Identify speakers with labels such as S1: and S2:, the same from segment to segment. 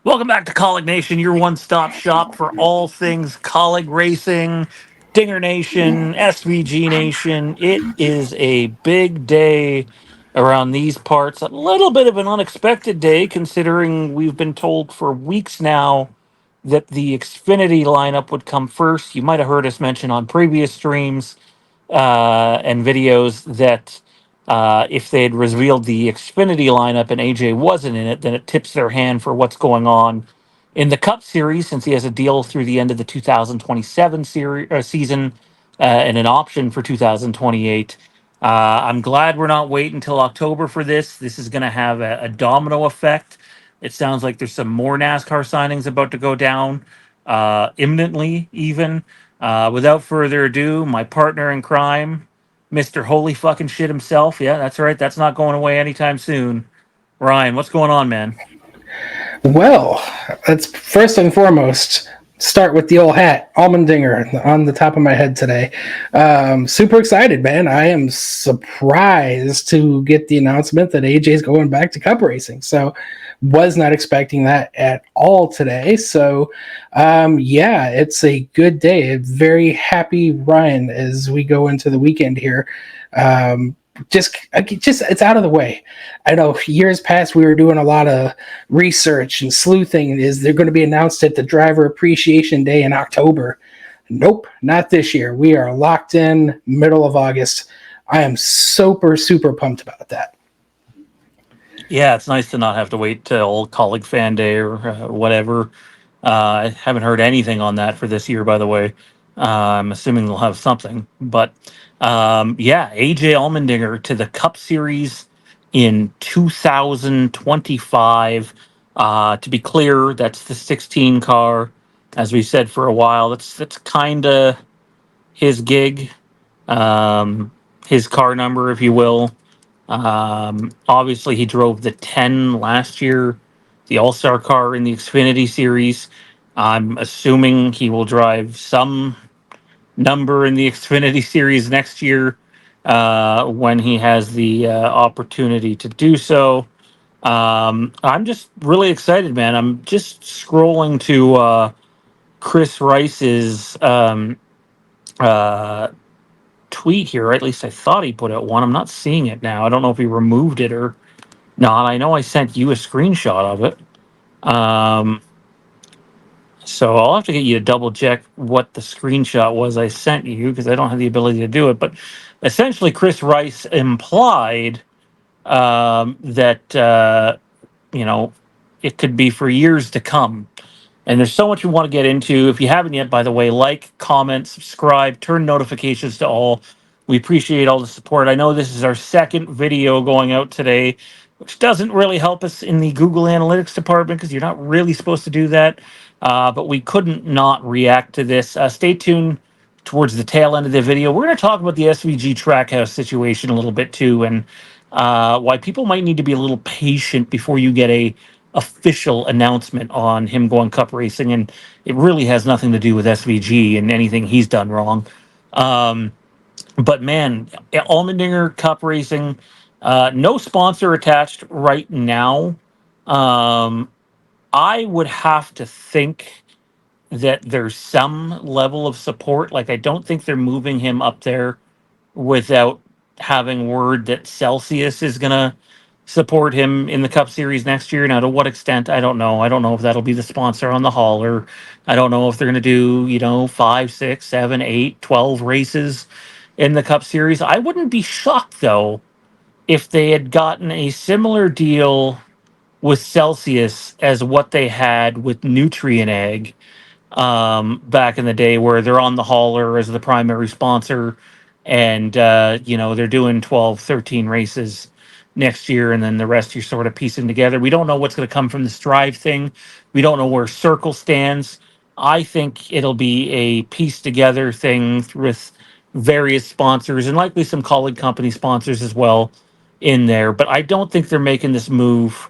S1: Welcome back to Kaulig Nation, your one-stop shop for all things Kaulig Racing, Dinger Nation, SVG Nation. It is a big day around these parts. A little bit of an unexpected day, considering we've been told for weeks now that the Xfinity lineup would come first. You might have heard us mention on previous streams and videos that if they had revealed the Xfinity lineup and AJ wasn't in it, then it tips their hand for what's going on in the Cup Series, since he has a deal through the end of the 2027 season and an option for 2028. I'm glad we're not waiting until October for this. This is going to have a domino effect. It sounds like there's some more NASCAR signings about to go down imminently, even. Without further ado, my partner in crime, Mr. Holy fucking shit himself. Yeah, that's right. That's not going away anytime soon. Ryan, what's going on, man?
S2: Well, let's first and foremost start with the old hat, Allmendinger, on the top of my head today. Super excited, man. I am surprised to get the announcement that AJ's going back to Cup racing. So, was not expecting that at all today. So, yeah, it's a good day. A very happy Ryan as we go into the weekend here. Just it's out of the way. I know years past we were doing a lot of research and sleuthing. Is they're going to be announced at the Driver Appreciation Day in October? Nope, not this year. We are locked in middle of August. I am super pumped about that.
S1: Yeah, it's nice to not have to wait till Colleague Fan Day or whatever. I haven't heard anything on that for this year, by the way. I'm assuming they'll have something. But yeah, AJ Allmendinger to the Cup Series in 2025. To be clear, that's the 16 car. As we said for a while, that's kind of his gig, um, his car number, if you will. Obviously, he drove the 10 last year, the All Star car in the Xfinity series. I'm assuming he will drive some number in the Xfinity series next year when he has the opportunity to do so. I'm just really excited, man. I'm just scrolling to Chris Rice's uh, tweet here, or at least I thought he put out one. I'm not seeing it now. I don't know if he removed it or not. I know I sent you a screenshot of it. Um, so I'll have to get you to double check what the screenshot was I sent you because I don't have the ability to do it. But essentially, Chris Rice implied that, you know, it could be for years to come. And there's so much we want to get into. If you haven't yet, by the way, like, comment, subscribe, turn notifications to all. We appreciate all the support. I know this is our second video going out today, which doesn't really help us in the Google Analytics department because you're not really supposed to do that. But we couldn't not react to this. Stay tuned towards the tail end of the video. We're going to talk about the SVG Trackhouse situation a little bit too, and why people might need to be a little patient before you get a official announcement on him going cup racing, and it really has nothing to do with SVG and anything he's done wrong. Um, but man, Allmendinger Cup Racing, no sponsor attached right now. Um, I would have to think that there's some level of support. Like, I don't think they're moving him up there without having word that Celsius is going to support him in the Cup Series next year. Now, to what extent, I don't know. I don't know if that'll be the sponsor on the hauler. I don't know if they're going to do, 5, 6, 7, 8, 12 races in the Cup Series. I wouldn't be shocked, though, if they had gotten a similar deal with Celsius as what they had with Nutrien Egg back in the day, where they're on the hauler as the primary sponsor, and they're doing 12, 13 races next year, and then the rest you're sort of piecing together. We don't know what's going to come from the Strive thing. We don't know where Circle stands. I think it'll be a piece together thing with various sponsors and likely some colleague company sponsors as well in there, but I don't think they're making this move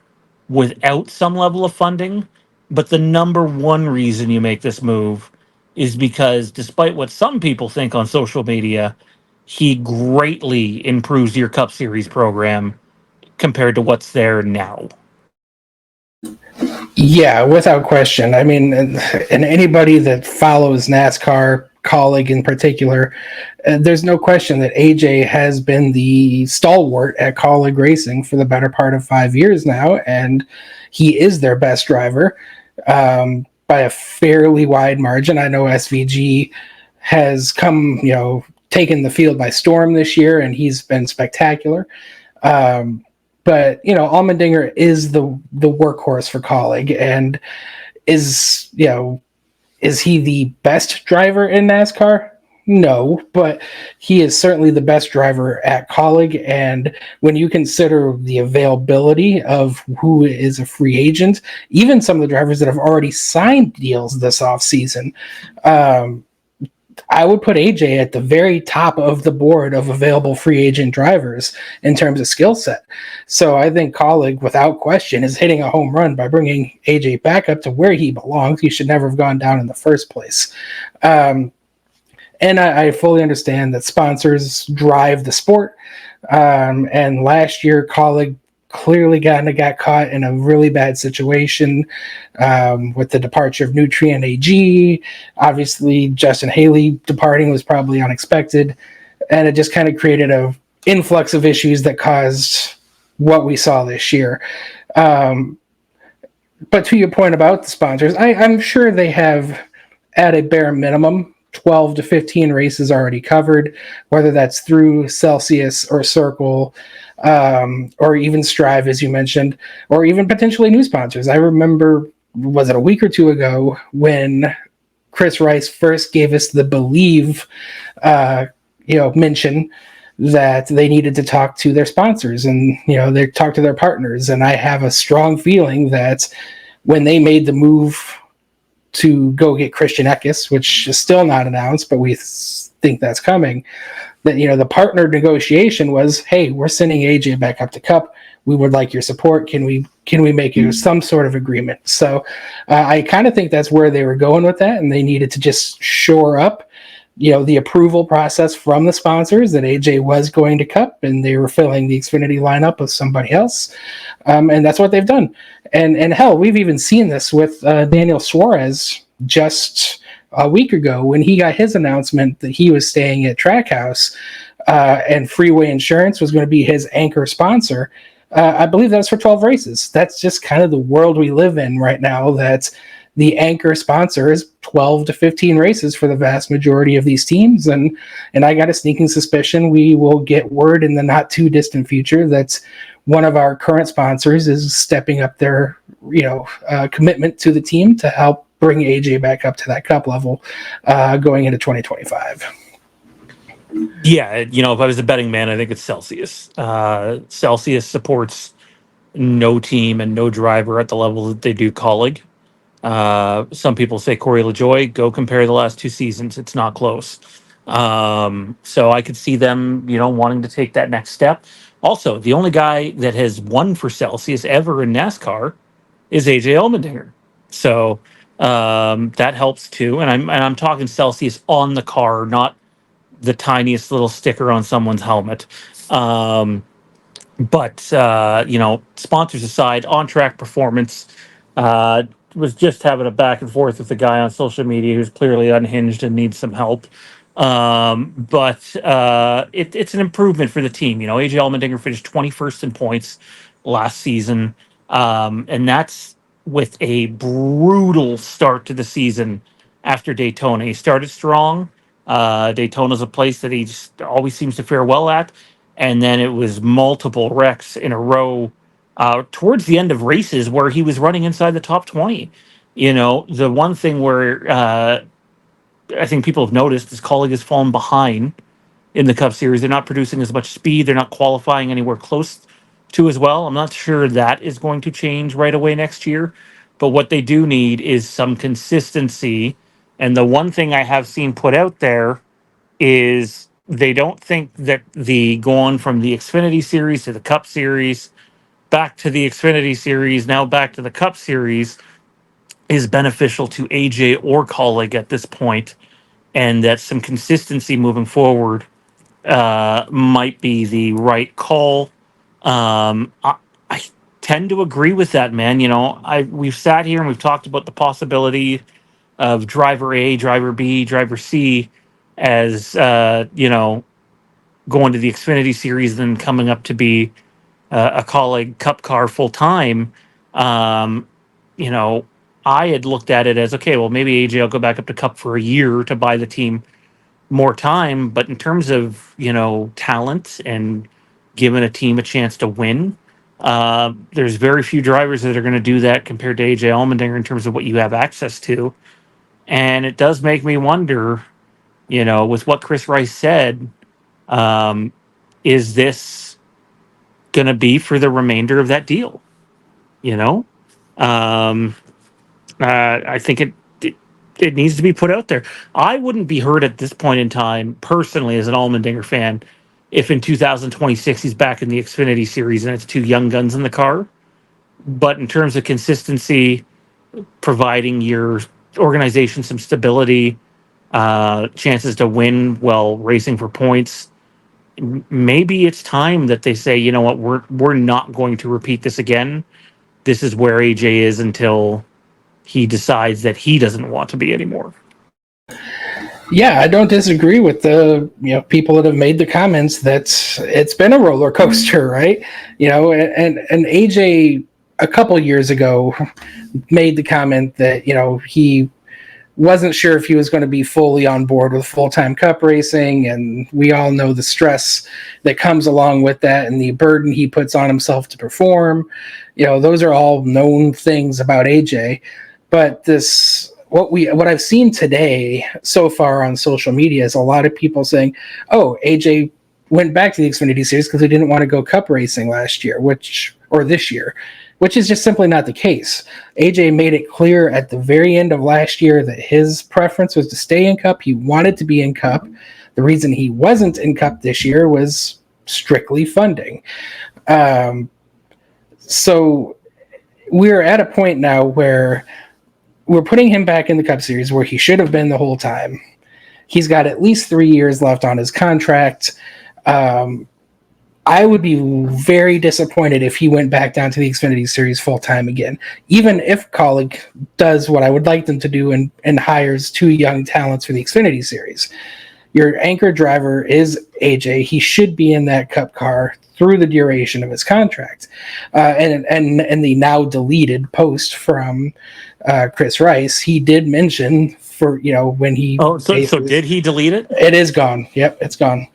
S1: without some level of funding. But the number one reason you make this move is because, despite what some people think on social media, he greatly improves your Cup Series program compared to what's there now.
S2: Yeah, without question. I mean, and anybody that follows NASCAR, Kaulig in particular, there's no question that AJ has been the stalwart at Kaulig Racing for the better part of 5 years now, and he is their best driver by a fairly wide margin. I know SVG has come, taken the field by storm this year, and he's been spectacular. But Allmendinger is the workhorse for Kaulig, and is he the best driver in NASCAR? No, but he is certainly the best driver at Kaulig. And when you consider the availability of who is a free agent, even some of the drivers that have already signed deals this offseason, I would put AJ at the very top of the board of available free agent drivers in terms of skill set. So I think Kaulig, without question, is hitting a home run by bringing AJ back up to where he belongs. He should never have gone down in the first place. And I fully understand that sponsors drive the sport. And last year, Kaulig clearly got caught in a really bad situation with the departure of Nutrien AG. Obviously, Justin Haley departing was probably unexpected, and it just kind of created a influx of issues that caused what we saw this year. But to your point about the sponsors, I'm sure they have, at a bare minimum, 12 to 15 races already covered, whether that's through Celsius or Circle, or even Strive, as you mentioned, or even potentially new sponsors. I remember, was it a week or two ago, when Chris Rice first gave us the Believe, mention that they needed to talk to their sponsors and, they talk to their partners. And I have a strong feeling that when they made the move to go get Christian Eckes, which is still not announced, but we think that's coming, that, the partner negotiation was, hey, we're sending AJ back up to Cup. We would like your support. Can we make you some sort of agreement? So I kind of think that's where they were going with that, and they needed to just shore up the approval process from the sponsors that AJ was going to Cup, and they were filling the Xfinity lineup with somebody else. And that's what they've done. And hell, we've even seen this with Daniel Suarez just a week ago when he got his announcement that he was staying at Trackhouse and Freeway Insurance was going to be his anchor sponsor. I believe that's for 12 races. That's just kind of the world we live in right now, that the anchor sponsor is 12 to 15 races for the vast majority of these teams. And I got a sneaking suspicion we will get word in the not too distant future that one of our current sponsors is stepping up their, commitment to the team to help bring AJ back up to that Cup level going into 2025.
S1: Yeah, if I was a betting man, I think it's Celsius. Celsius supports no team and no driver at the level that they do Kaulig. Some people say Corey LaJoie. Go compare the last 2 seasons; it's not close. So I could see them, wanting to take that next step. Also, the only guy that has won for Celsius ever in NASCAR is AJ Allmendinger. So that helps too. And I'm talking Celsius on the car, not the tiniest little sticker on someone's helmet. But sponsors aside, on-track performance, was just having a back and forth with a guy on social media who's clearly unhinged and needs some help. But it's an improvement for the team. AJ Allmendinger finished 21st in points last season, and that's with a brutal start to the season after Daytona. He started strong. Daytona's a place that he just always seems to fare well at, and then it was multiple wrecks in a row towards the end of races where he was running inside the top 20. The one thing where I think people have noticed is Kaulig has fallen behind in the Cup Series. They're not producing as much speed. They're not qualifying anywhere close to as well. I'm not sure that is going to change right away next year. But what they do need is some consistency. And the one thing I have seen put out there is they don't think that the going from the Xfinity Series to the Cup Series, back to the Xfinity Series, now back to the Cup Series, is beneficial to AJ or Kaulig at this point, and that some consistency moving forward might be the right call. I tend to agree with that, man. We've sat here and we've talked about the possibility of driver A, driver B, driver C as going to the Xfinity series, then coming up to be a Kaulig Cup car full time. Um, you know, I had looked at it as, okay, well, maybe AJ will go back up to Cup for a year to buy the team more time. But in terms of, talent and giving a team a chance to win, there's very few drivers that are going to do that compared to AJ Allmendinger in terms of what you have access to. And it does make me wonder, with what Chris Rice said, is this going to be for the remainder of that deal? You know, um, I think it needs to be put out there. I wouldn't be hurt at this point in time, personally, as an Allmendinger fan, if in 2026 he's back in the Xfinity series and it's two young guns in the car. But in terms of consistency, providing your organization some stability, chances to win while racing for points, maybe it's time that they say, you know what, we're not going to repeat this again. This is where AJ is until he decides that he doesn't want to be anymore.
S2: Yeah, I don't disagree with the people that have made the comments that it's been a roller coaster, right? And AJ a couple years ago made the comment that he wasn't sure if he was going to be fully on board with full-time cup racing, and we all know the stress that comes along with that and the burden he puts on himself to perform. Those are all known things about AJ. But what I've seen today so far on social media is a lot of people saying, "Oh, AJ went back to the Xfinity series because he didn't want to go cup racing last year, or this year," which is just simply not the case. AJ made it clear at the very end of last year that his preference was to stay in cup. He wanted to be in cup. The reason he wasn't in cup this year was strictly funding. So we're at a point now where we're putting him back in the Cup Series where he should have been the whole time. He's got at least 3 years left on his contract. I would be very disappointed if he went back down to the Xfinity Series full time again, even if Kaulig does what I would like them to do and hires two young talents for the Xfinity Series. Your anchor driver is AJ. He should be in that Cup car through the duration of his contract. And the now deleted post from Chris Rice, he did mention when he...
S1: Oh, so did he delete it?
S2: It is gone. Yep, it's gone.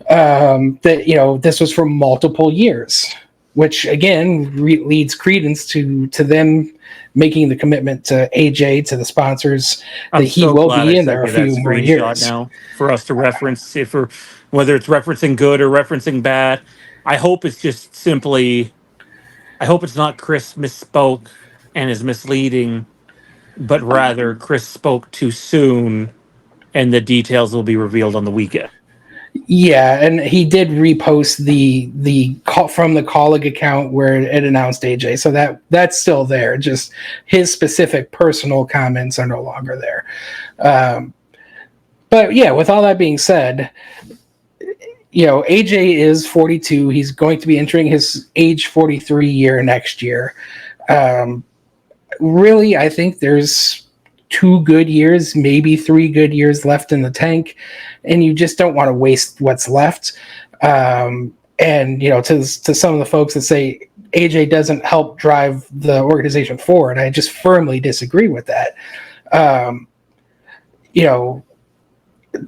S2: That, this was for multiple years, which again leads credence to them making the commitment to AJ, to the sponsors, that he will be in there a few more years.
S1: Now for us to reference, whether it's referencing good or referencing bad, I hope it's just simply, I hope it's not Chris misspoke and is misleading, but rather Chris spoke too soon and the details will be revealed on the weekend.
S2: Yeah, and he did repost the call from the Kaulig account where it announced AJ, so that's still there. Just his specific personal comments are no longer there. But yeah, with all that being said, AJ is 42. He's going to be entering his age 43 year next year. Really, I think there's 2 good years, maybe 3 good years left in the tank, and you just don't want to waste what's left. And to some of the folks that say AJ doesn't help drive the organization forward, I just firmly disagree with that.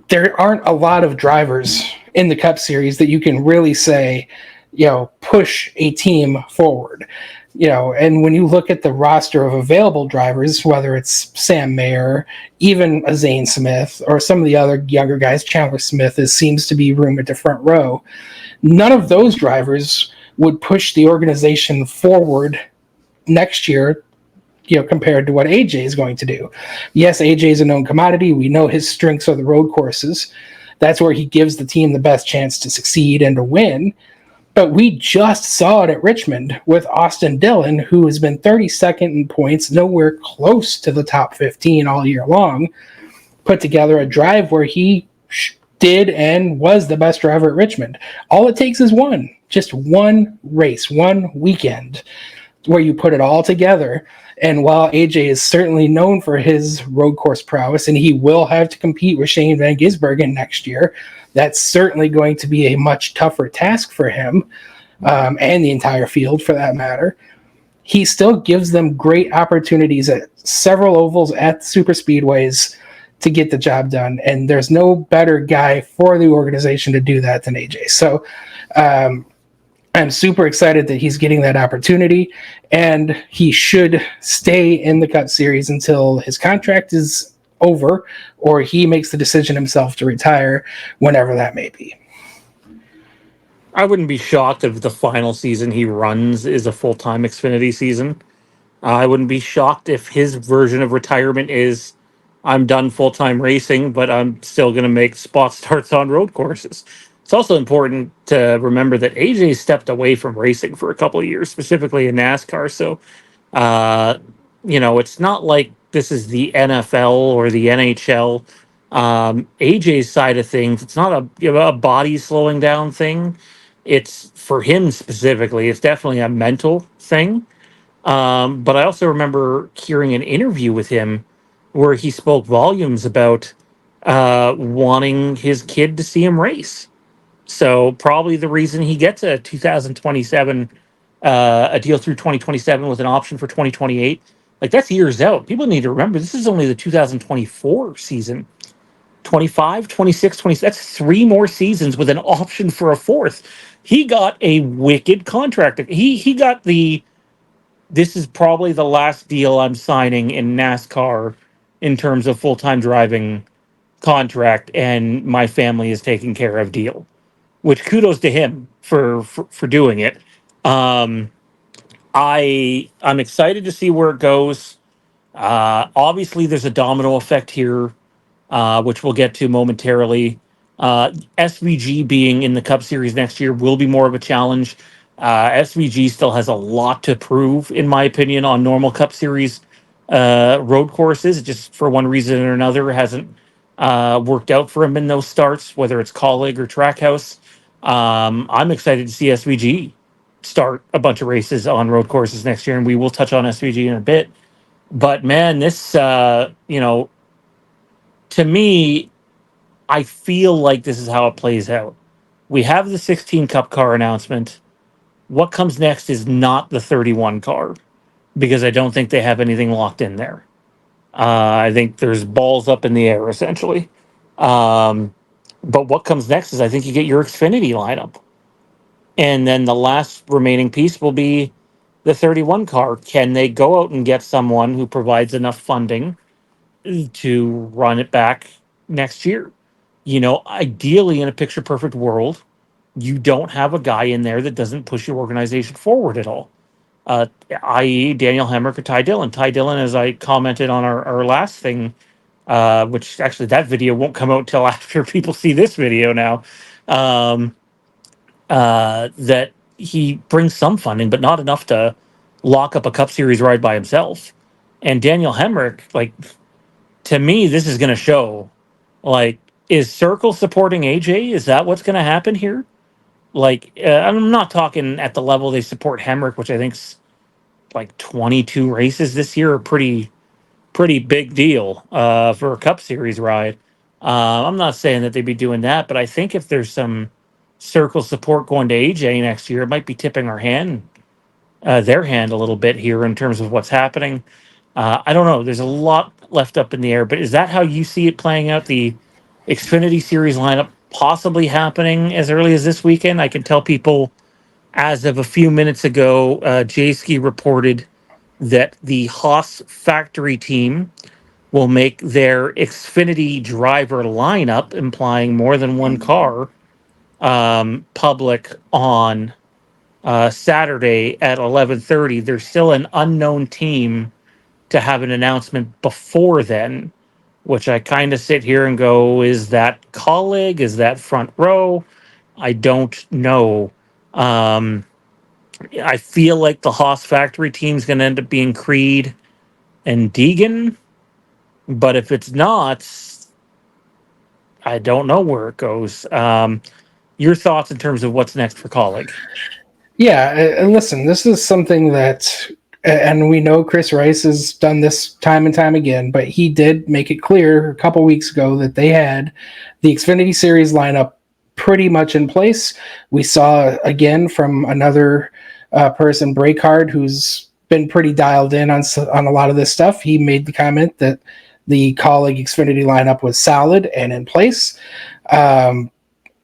S2: There aren't a lot of drivers in the Cup Series that you can really say, push a team forward. And when you look at the roster of available drivers, whether it's Sam Mayer, even a Zane Smith, or some of the other younger guys, Chandler Smith seems to be rumored to front row, none of those drivers would push the organization forward next year, compared to what AJ is going to do. Yes, AJ is a known commodity. We know his strengths are the road courses. That's where he gives the team the best chance to succeed and to win. But we just saw it at Richmond with Austin Dillon, who has been 32nd in points, nowhere close to the top 15 all year long, put together a drive where he did and was the best driver at Richmond. All it takes is just one race, one weekend where you put it all together. And while AJ is certainly known for his road course prowess, and he will have to compete with Shane Van Gisbergen next year, that's certainly going to be a much tougher task for him, and the entire field for that matter. He still gives them great opportunities at several ovals at super speedways to get the job done. And there's no better guy for the organization to do that than AJ. So, I'm super excited that he's getting that opportunity, and he should stay in the Cup Series until his contract is over or he makes the decision himself to retire, whenever that may be.
S1: I wouldn't be shocked if the final season he runs is a full-time Xfinity season. I wouldn't be shocked if his version of retirement is I'm done full-time racing, but I'm still going to make spot starts on road courses. It's also important to remember that AJ stepped away from racing for a couple of years, specifically in NASCAR. So, uh, it's not like this is the NFL or the NHL. AJ's side of things, it's not a body slowing down thing. It's for him specifically. It's definitely a mental thing. But I also remember hearing an interview with him where he spoke volumes about wanting his kid to see him race. So probably the reason he gets a 2027, a deal through 2027 with an option for 2028, like that's years out. People need to remember this is only the 2024 season. 25, 26, 20. That's three more seasons with an option for a fourth. He got a wicked contract. He got the this is probably the last deal I'm signing in NASCAR in terms of full-time driving contract, and my family is taken care of deal. Which kudos to him for doing it. Um, I'm excited to see where it goes. Obviously, there's a domino effect here, which we'll get to momentarily. SVG being in the Cup Series next year will be more of a challenge. SVG still has a lot to prove, in my opinion, on normal Cup Series road courses. It just for one reason or another hasn't worked out for him in those starts, whether it's Kaulig or Trackhouse. I'm excited to see SVG start a bunch of races on road courses next year, and we will touch on SVG in a bit. But man, this to me, I feel like this is how it plays out. We have the 16 Cup car announcement. What comes next is not the 31 car because I don't think they have anything locked in there. I think there's balls up in the air essentially. Um, but what comes next is I think you get your Xfinity lineup. And then the last remaining piece will be the 31 car. Can they go out and get someone who provides enough funding to run it back next year? Ideally, in a picture perfect world, you don't have a guy in there that doesn't push your organization forward at all. I.e., Daniel Hemrick or Ty Dillon. Ty Dillon, as I commented on our last thing, which actually that video won't come out till after people see this video now, that he brings some funding, but not enough to lock up a Cup Series ride by himself. And Daniel Hemrick, like, to me, this is going to show, like, is Circle supporting AJ? Is that what's going to happen here? Like, I'm not talking at the level they support Hemrick, which I think's like 22 races this year, a pretty big deal for a Cup Series ride. I'm not saying that they'd be doing that, but I think if there's some Circle support going to AJ next year, it might be tipping their hand a little bit here in terms of what's happening. I don't know. There's a lot left up in the air, but is that how you see it playing out? The Xfinity Series lineup possibly happening as early as this weekend? I can tell people as of a few minutes ago, Jayski reported that the Haas factory team will make their Xfinity driver lineup, implying more than one car, public on Saturday at 11:30. There's still an unknown team to have an announcement before then, which I kind of sit here and go, is that Kaulig? Is that front row? I don't know. Um, I feel like the Haas factory team's going to end up being Creed and Deegan, but if it's not, I don't know where it goes. Your thoughts in terms of what's next for Kaulig?
S2: Yeah, and listen, this is something that, and we know Chris Rice has done this time and time again, but he did make it clear a couple weeks ago that they had the Xfinity Series lineup pretty much in place. We saw again from another person, Breakard, who's been pretty dialed in on a lot of this stuff. He made the comment that the Kaulig Xfinity lineup was solid and in place. And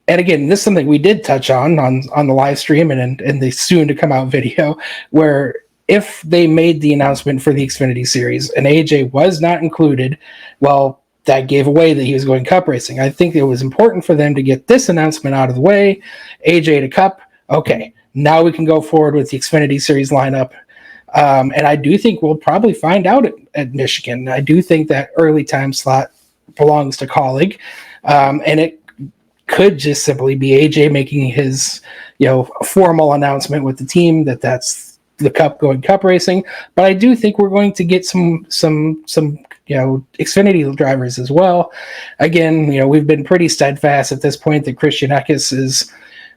S2: again, this is something we did touch on the live stream and in the soon to come out video, where if they made the announcement for the Xfinity Series and AJ was not included, well, that gave away that he was going Cup racing. I think it was important for them to get this announcement out of the way. AJ to Cup, okay, now we can go forward with the Xfinity Series lineup. And I do think we'll probably find out at Michigan. I do think that early time slot belongs to Kaulig, and it could just simply be AJ making his, formal announcement with the team that that's the Cup going Cup racing. But I do think we're going to get some Xfinity drivers as well. Again, we've been pretty steadfast at this point that Christian Eckes is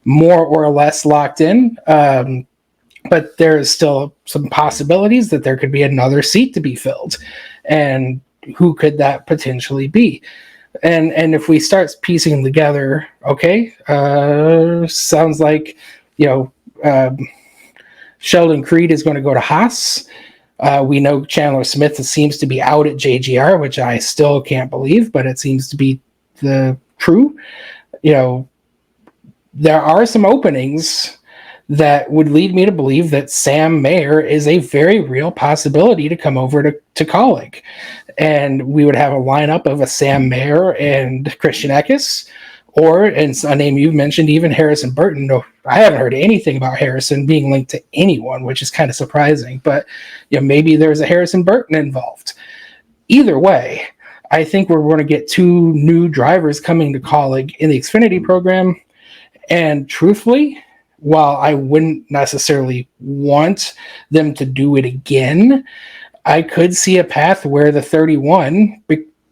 S2: more or less locked in. But there's still some possibilities that there could be another seat to be filled. And who could that potentially be? And if we start piecing together, okay, sounds like, Sheldon Creed is going to go to Haas. We know Chandler Smith seems to be out at JGR, which I still can't believe, but it seems to be the true. There are some openings that would lead me to believe that Sam Mayer is a very real possibility to come over to Kaulig. And we would have a lineup of a Sam Mayer and Christian Eckes, or, and a name you've mentioned, even Harrison Burton. No, I haven't heard anything about Harrison being linked to anyone, which is kind of surprising. But maybe there's a Harrison Burton involved. Either way, I think we're going to get two new drivers coming to Kaulig in the Xfinity program. And truthfully, while I wouldn't necessarily want them to do it again, I could see a path where the 31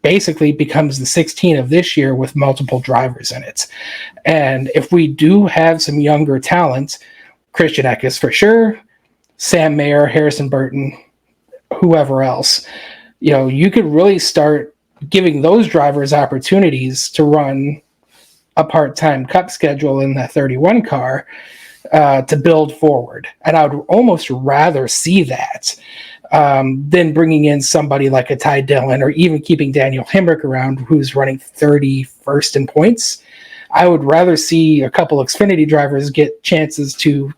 S2: basically becomes the 16 of this year with multiple drivers in it. And if we do have some younger talent, Christian Eckes for sure, Sam Mayer, Harrison Burton, whoever else, you could really start giving those drivers opportunities to run a part-time Cup schedule in that 31 car to build forward. And I would almost rather see that than bringing in somebody like a Ty Dillon or even keeping Daniel Hemrick around, who's running 31st in points. I would rather see a couple Xfinity drivers get chances to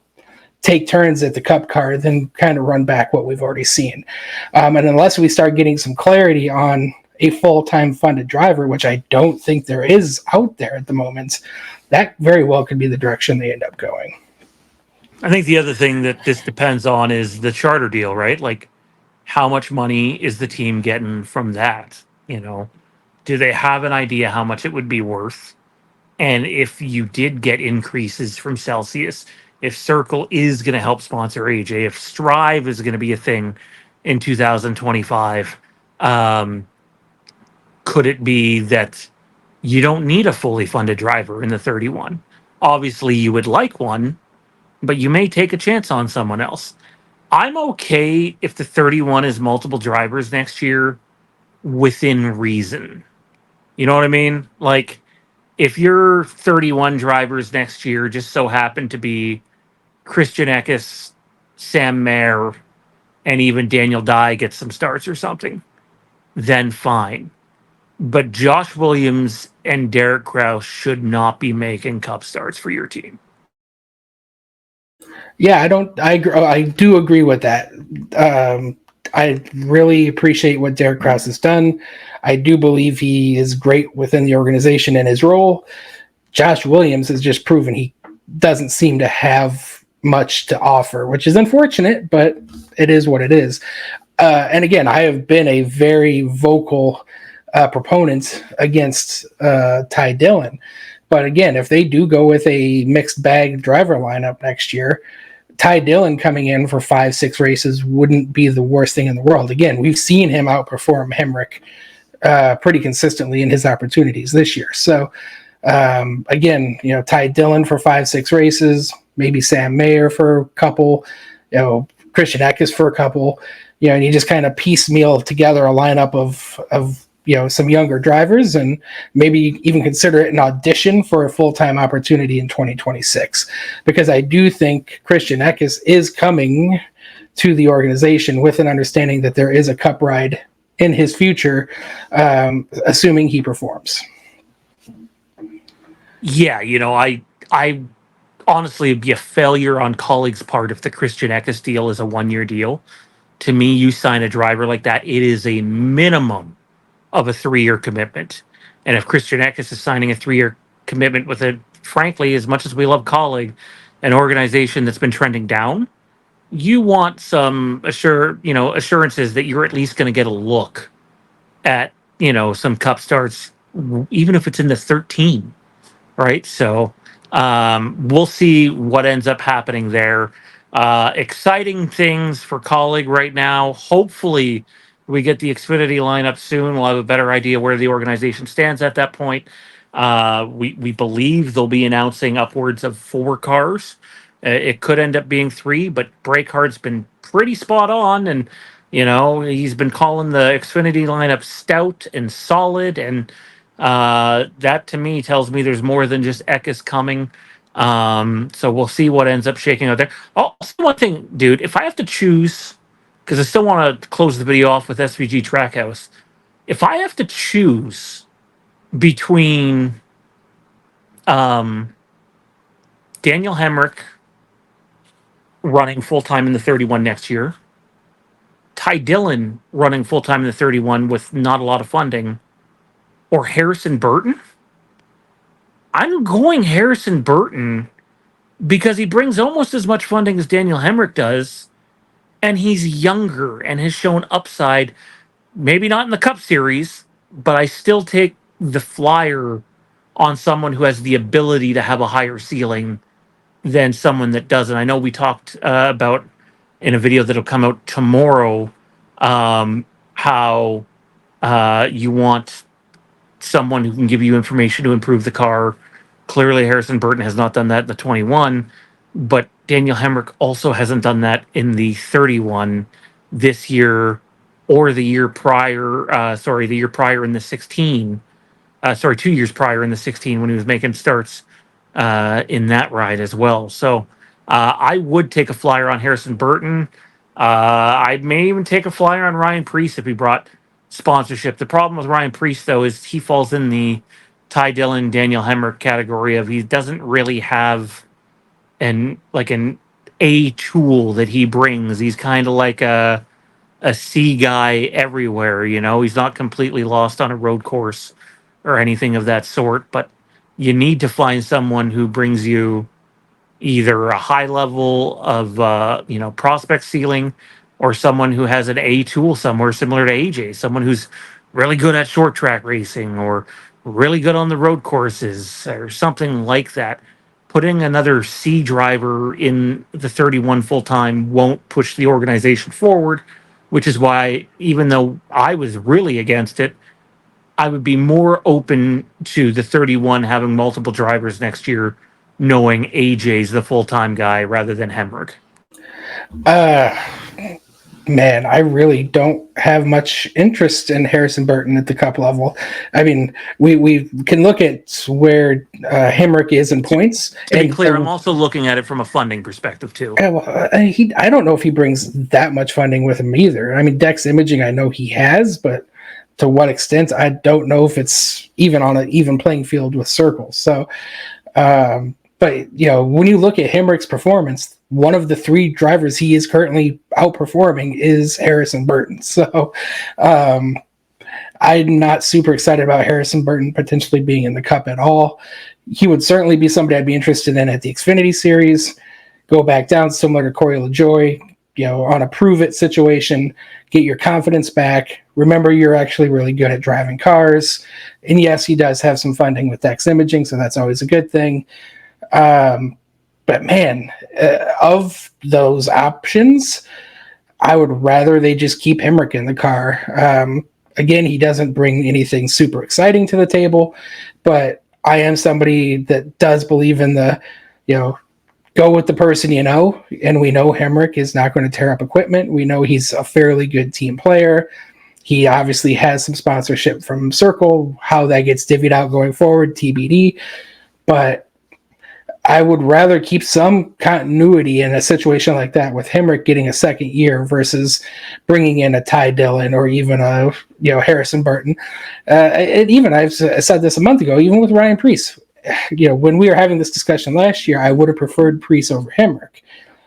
S2: take turns at the Cup car than kind of run back what we've already seen. And unless we start getting some clarity on a full-time funded driver, which I don't think there is out there at the moment, that very well could be the direction they end up going.
S1: I think the other thing that this depends on is the charter deal, right? Like, how much money is the team getting from that? Do they have an idea how much it would be worth? And if you did get increases from Celsius, if Circle is going to help sponsor AJ, if Strive is going to be a thing in 2025, could it be that you don't need a fully funded driver in the 31? Obviously, you would like one, but you may take a chance on someone else. I'm okay if the 31 is multiple drivers next year within reason. You know what I mean? Like, if your 31 drivers next year just so happen to be Christian Eckes, Sam Mayer, and even Daniel Dye gets some starts or something, then fine. But Josh Williams and Derek Kraus should not be making Cup starts for your team.
S2: Yeah, I do agree with that. I really appreciate what Derek Kraus has done. I do believe he is great within the organization and his role. Josh Williams has just proven he doesn't seem to have much to offer, which is unfortunate, but it is what it is. And again, I have been a very vocal proponent against Ty Dillon. But again, if they do go with a mixed bag driver lineup next year, Ty Dillon coming in for 5-6 races wouldn't be the worst thing in the world. Again, we've seen him outperform Hemrick pretty consistently in his opportunities this year. So again, Ty Dillon for 5-6 races, maybe Sam Mayer for a couple, Christian Eckes for a couple, and you just kind of piecemeal together a lineup of some younger drivers, and maybe even consider it an audition for a full-time opportunity in 2026. Because I do think Christian Eckes is coming to the organization with an understanding that there is a cup ride in his future, assuming he performs.
S1: Yeah, I honestly, it'd be a failure on Kaulig's part if the Christian Eckes deal is a 1-year deal. To me, you sign a driver like that, it is a minimum of a 3-year commitment. And if Christian Eckes is signing a 3-year commitment with it, frankly, as much as we love Kaulig, an organization that's been trending down, you want some assurances that you're at least going to get a look at, some cup starts, even if it's in the 13. Right. So we'll see what ends up happening there. Exciting things for Kaulig right now. Hopefully we get the Xfinity lineup soon. We'll have a better idea where the organization stands at that point. We believe they'll be announcing upwards of 4 cars. It could end up being 3, but Breakhart's been pretty spot on, and he's been calling the Xfinity lineup stout and solid, and that to me tells me there's more than just Eckes coming. So we'll see what ends up shaking out there. Oh, one thing, dude, if I have to choose, because I still want to close the video off with SVG Trackhouse, if I have to choose between Daniel Hemrick running full-time in the 31 next year, Ty Dillon running full-time in the 31 with not a lot of funding, or Harrison Burton, I'm going Harrison Burton because he brings almost as much funding as Daniel Hemrick does, and he's younger and has shown upside. Maybe not in the Cup Series, but I still take the flyer on someone who has the ability to have a higher ceiling than someone that doesn't. I know we talked about in a video that'll come out tomorrow how you want someone who can give you information to improve the car. Clearly, Harrison Burton has not done that in the 21, but Daniel Hemrick also hasn't done that in the 31 this year or the year prior. The year prior in the 16. 2 years prior in the 16 when he was making starts in that ride as well. So I would take a flyer on Harrison Burton. I may even take a flyer on Ryan Preece if he brought sponsorship. The problem with Ryan Preece, though, is he falls in the Ty Dillon, Daniel Hemrick category of he doesn't really have an A tool that he brings. He's kind of like a C guy everywhere. He's not completely lost on a road course or anything of that sort, but you need to find someone who brings you either a high level of prospect ceiling, or someone who has an A tool somewhere similar to AJ, someone who's really good at short track racing or really good on the road courses or something like that. Putting another C driver in the 31 full time won't push the organization forward, which is why, even though I was really against it, I would be more open to the 31 having multiple drivers next year, knowing AJ's the full-time guy rather than Hemrick.
S2: Man, I really don't have much interest in Harrison Burton at the Cup level. I mean, we can look at where Hemrick is in points.
S1: To be clear, I'm also looking at it from a funding perspective too.
S2: I don't know if he brings that much funding with him either. I mean, Dex Imaging, I know he has, but to what extent, I don't know if it's even on an even playing field with Circles. So, but when you look at Hemrick's performance, one of the 3 drivers he is currently outperforming is Harrison Burton. So, I'm not super excited about Harrison Burton potentially being in the Cup at all. He would certainly be somebody I'd be interested in at the Xfinity Series. Go back down, similar to Corey LaJoie, on a prove-it situation, get your confidence back. Remember, you're actually really good at driving cars. And yes, he does have some funding with Dex Imaging, so that's always a good thing. But man, of those options, I would rather they just keep Hemrick in the car. Again, he doesn't bring anything super exciting to the table, but I am somebody that does believe in the, go with the person you know, and we know Hemrick is not going to tear up equipment. We know he's a fairly good team player. He obviously has some sponsorship from Circle. How that gets divvied out going forward, TBD. But I would rather keep some continuity in a situation like that with Hemrick getting a second year versus bringing in a Ty Dillon or even a Harrison Burton. And even I said this a month ago, even with Ryan Preece. When we were having this discussion last year, I would have preferred Preece over Hemrick.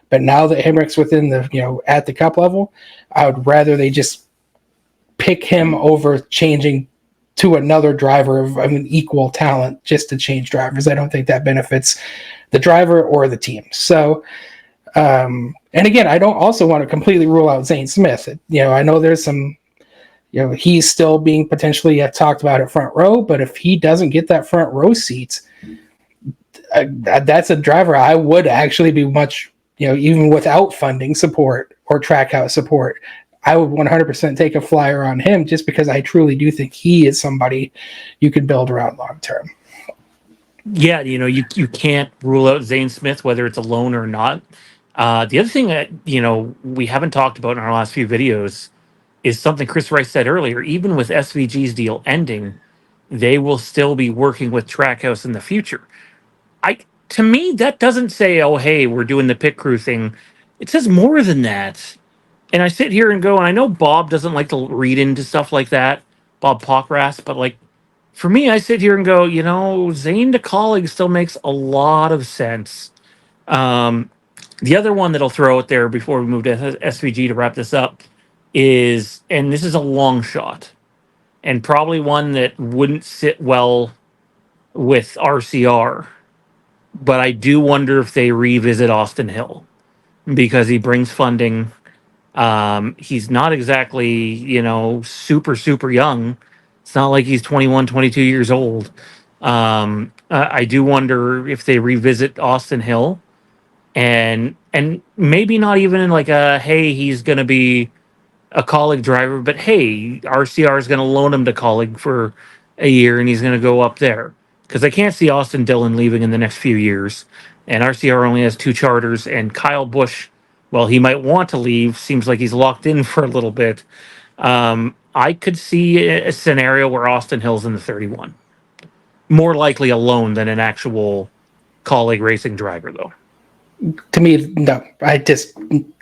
S2: But now that Hemrick's within the at the Cup level, I would rather they just pick him over changing to another driver of an equal talent just to change drivers. I don't think that benefits the driver or the team. So, and again, I don't also want to completely rule out Zane Smith. I know there's some, he's still being potentially talked about at front row, but if he doesn't get that front row seat, that's a driver I would actually be much, even without funding support or Trackhouse support, I would 100% take a flyer on him just because I truly do think he is somebody you could build around long term.
S1: Yeah, you can't rule out Zane Smith, whether it's a loan or not. The other thing that, we haven't talked about in our last few videos is something Chris Rice said earlier. Even with SVG's deal ending, they will still be working with Trackhouse in the future. To me, that doesn't say, oh, hey, we're doing the pit crew thing. It says more than that. And I sit here and go, and I know Bob doesn't like to read into stuff like that, Bob Pockras, but like for me, I sit here and go, Zane to Kaulig still makes a lot of sense. Um, the other one that I'll throw out there before we move to SVG to wrap this up is, and this is a long shot, and probably one that wouldn't sit well with RCR, but I do wonder if they revisit Austin Hill because he brings funding. He's not exactly, super, super young. It's not like he's 21, 22 years old. I do wonder if they revisit Austin Hill and maybe not even in like a, hey, he's going to be a Kaulig driver, but hey, RCR is going to loan him to Kaulig for a year and he's going to go up there. Because I can't see Austin Dillon leaving in the next few years. And RCR only has 2 charters. And Kyle Busch, well, he might want to leave. Seems like he's locked in for a little bit. I could see a scenario where Austin Hill's in the 31. More likely a loan than an actual Kaulig Racing driver, though.
S2: To me, no, I just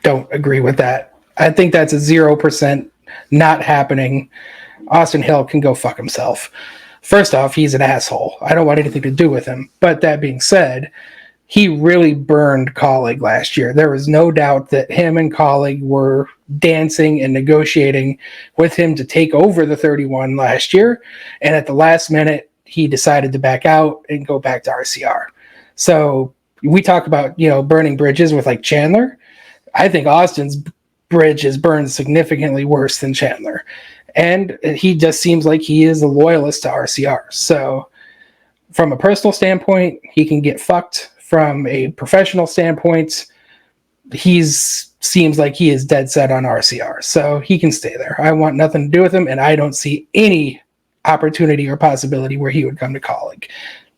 S2: don't agree with that. I think that's a 0% not happening. Austin Hill can go fuck himself. First off, he's an asshole. I don't want anything to do with him. But that being said, he really burned Kaulig last year. There was no doubt that him and Kaulig were dancing and negotiating with him to take over the 31 last year. And at the last minute, he decided to back out and go back to RCR. So we talk about, burning bridges with like Chandler. I think Austin's bridge is burned significantly worse than Chandler. And he just seems like he is a loyalist to RCR. So from a personal standpoint, he can get fucked. From a professional standpoint, seems like he is dead set on RCR. So he can stay there. I want nothing to do with him, and I don't see any opportunity or possibility where he would come to Kaulig.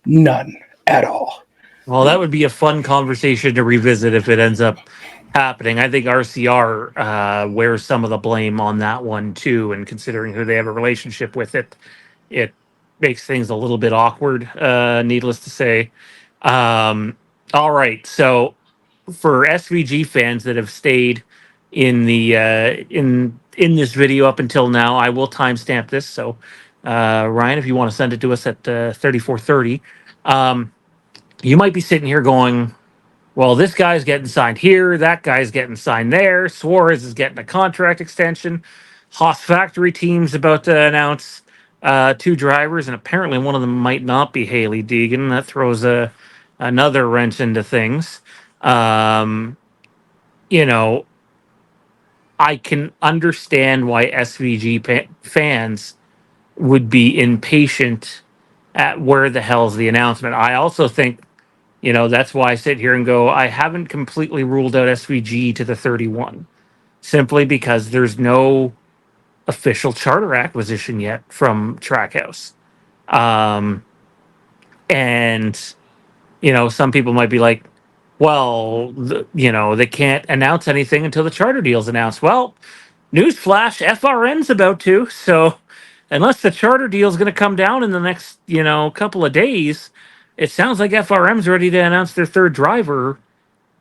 S2: None at all.
S1: Well, that would be a fun conversation to revisit if it ends up happening. I think RCR wears some of the blame on that one too, and considering who they have a relationship with, it makes things a little bit awkward. Needless to say. All right, so for SVG fans that have stayed in the in this video up until now, I will timestamp this. So, Ryan, if you want to send it to us at 34:30. You might be sitting here going, well, this guy's getting signed here, that guy's getting signed there, Suarez is getting a contract extension, Haas factory team's about to announce 2 drivers, and apparently one of them might not be Haley Deegan. That throws another wrench into things. You know, I can understand why SVG fans would be impatient at where the hell's the announcement. I also think, that's why I sit here and go, I haven't completely ruled out SVG to the 31, simply because there's no official charter acquisition yet from Trackhouse. And, some people might be like, Well, they can't announce anything until the charter deal's announced. Well, newsflash, FRN's about to. So, unless the charter deal's going to come down in the next, couple of days, it sounds like FRM's ready to announce their third driver.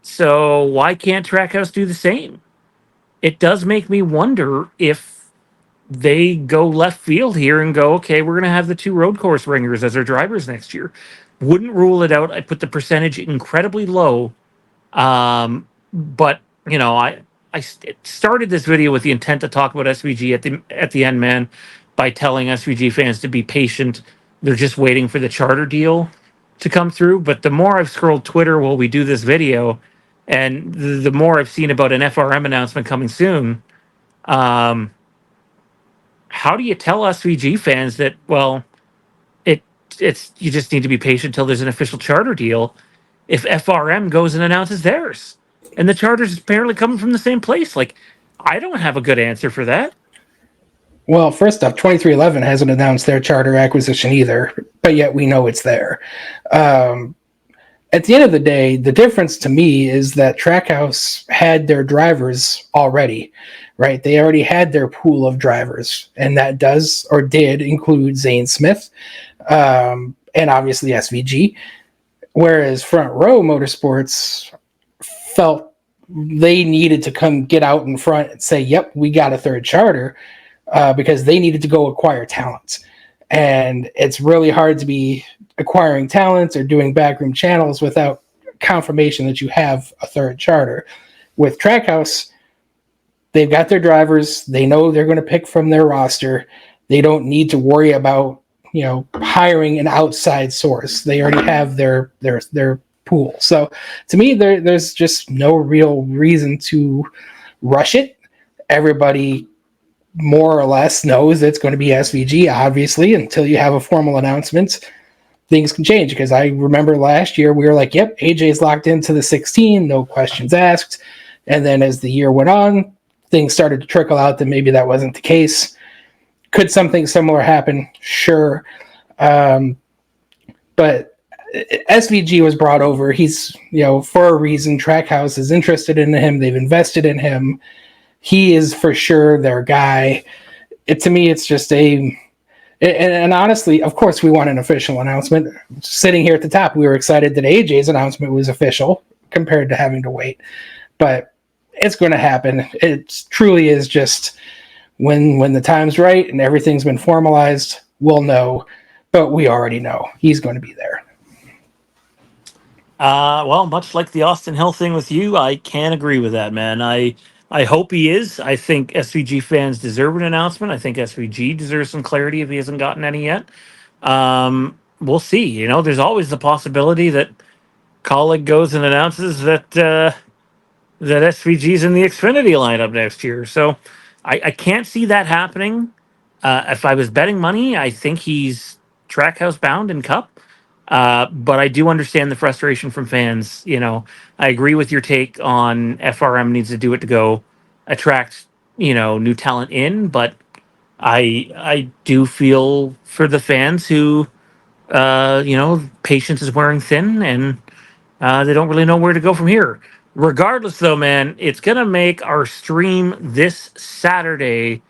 S1: So, why can't Trackhouse do the same? It does make me wonder if they go left field here and go, okay, we're going to have the two road course ringers as our drivers next year. Wouldn't rule it out. I put the percentage incredibly low. But I started this video with the intent to talk about SVG at the end, man, by telling SVG fans to be patient. They're just waiting for the charter deal to come through. But the more I've scrolled Twitter while we do this video, and the more I've seen about an FRM announcement coming soon, um, how do you tell SVG fans that, well, it it's you just need to be patient till there's an official charter deal if FRM goes and announces theirs and the charter's apparently coming from the same place? Like, I don't have a good answer for that.
S2: Well, first off, 2311 hasn't announced their charter acquisition either, but yet we know it's there. At the end of the day, the difference to me is that Trackhouse had their drivers already, right? They already had their pool of drivers, and that does or did include Zane Smith, and obviously SVG. Whereas Front Row Motorsports felt they needed to come get out in front and say, yep, we got a third charter, because they needed to go acquire talent. And it's really hard to be acquiring talents or doing backroom channels without confirmation that you have a third charter. With Trackhouse, they've got their drivers. They know they're going to pick from their roster. They don't need to worry about hiring an outside source. They already have their pool. So to me, there's just no real reason to rush it. Everybody more or less knows it's going to be SVG, obviously, until you have a formal announcement. Things can change, because I remember last year we were like, yep, AJ's locked into the 16, no questions asked. And then as the year went on, things started to trickle out that maybe that wasn't the case. Could something similar happen? Sure. But SVG was brought over. He's, for a reason. Trackhouse is interested in him. They've invested in him. He is for sure their guy. To me, it's just and honestly, of course, we want an official announcement. Sitting here at the top, we were excited that AJ's announcement was official compared to having to wait. But it's going to happen. It truly is just when the time's right and everything's been formalized, we'll know. But we already know he's going to be there.
S1: Well, much like the Austin Hill thing with you, I can't agree with that, man. I hope he is. I think SVG fans deserve an announcement. I think SVG deserves some clarity if he hasn't gotten any yet. We'll see. There's always the possibility that Kaulig goes and announces that SVG's in the Xfinity lineup next year. So I can't see that happening. If I was betting money, I think he's Trackhouse bound in Cup. But I do understand the frustration from fans. I agree with your take on FRM needs to do it to go attract, new talent in. But I do feel for the fans who, patience is wearing thin, and they don't really know where to go from here. Regardless, though, man, it's going to make our stream this Saturday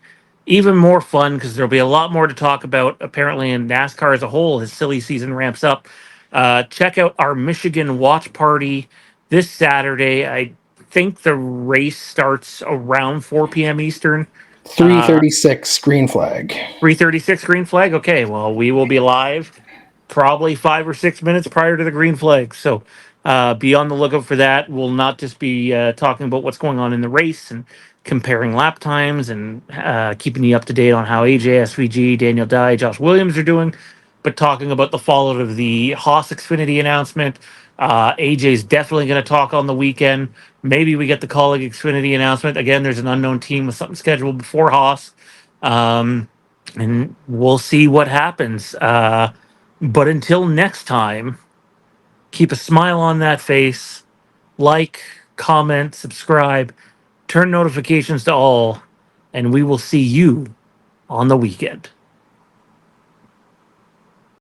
S1: even more fun, because there'll be a lot more to talk about, apparently, in NASCAR as a whole. His silly season ramps up. Check out our Michigan watch party this Saturday. I think the race starts around 4 p.m. Eastern.
S2: 336 green flag.
S1: 3:36 green flag. Okay, well, we will be live probably 5 or 6 minutes prior to the green flag. So be on the lookout for that. We'll not just be talking about what's going on in the race and comparing lap times and keeping you up to date on how AJ, SVG, Daniel Dye, Josh Williams are doing, but talking about the fallout of the Haas Xfinity announcement. AJ's definitely going to talk on the weekend. Maybe we get the Kaulig Xfinity announcement. Again, there's an unknown team with something scheduled before Haas. And we'll see what happens. But until next time, keep a smile on that face. Like, comment, subscribe, turn notifications to all, and we will see you on the weekend.